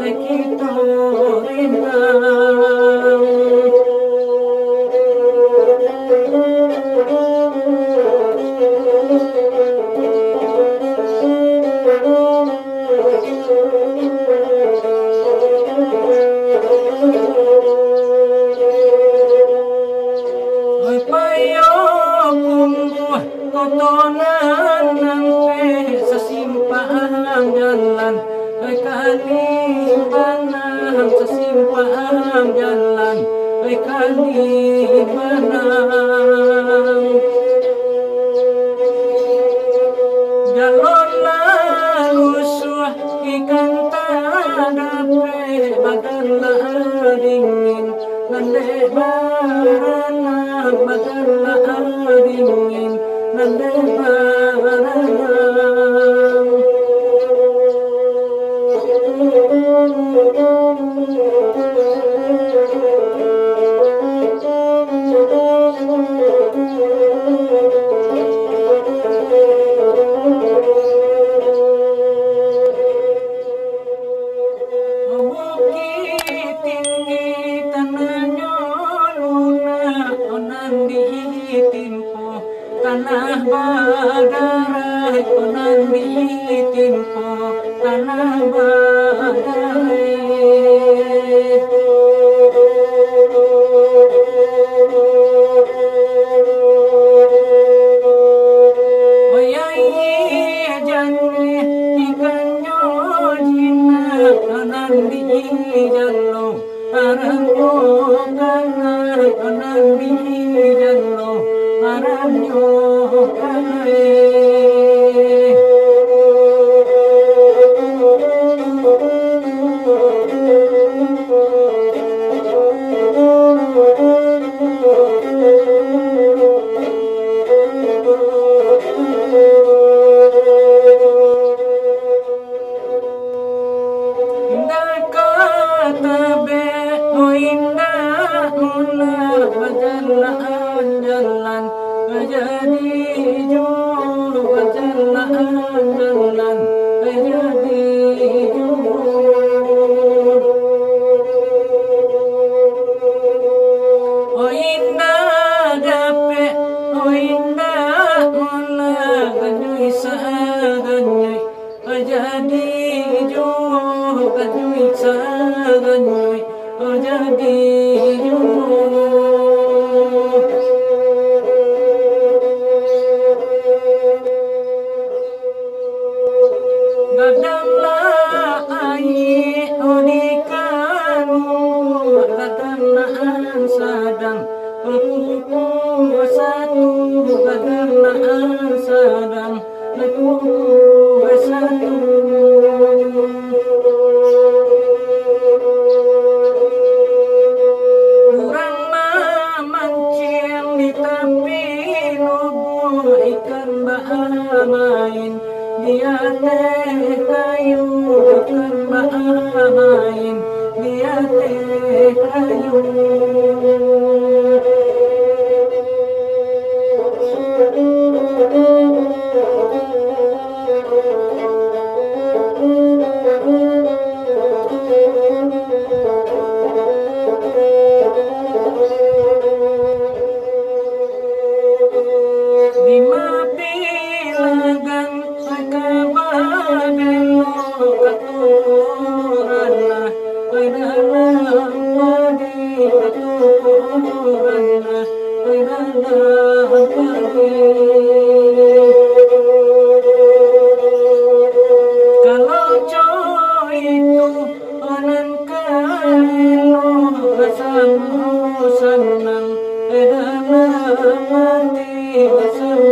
kita rindang. Kotonan nanti sesimpang jalan, kalibanang sesimpang jalan, kalibanang jalon lalusuh ikan tadape badanlah dingin, nande barana badanlah dingin. Bukit tinggi tanahnya lunak, onan ditimpo tanah badai, onan ditimpo tanah badai. Oyai jani ikannya jinak, onan dijallo arangyo kanai, onan dijallo arangyo kanai. Indah kata be, oh indah ulah berjalan jalan, jadi juru berjalan jalan, jadi juru. Oh indah dape, oh indah ulah ganyui saganyui, jadi juru ganyui saganyui, jadi juru. Gadanglah ayi odikanu, gadanglah sadang kuku satu, gadanglah sadang kuku satu. Kurang memancing di tepi lubu, ikan bahamain dia teh kayu, ikan bahamain dia teh kayu. Lima bilagan kabadelo katuranna, dalam padi katuranna, dalam padi. Kalau coy itu onan kailo asam senang, dalam mati asam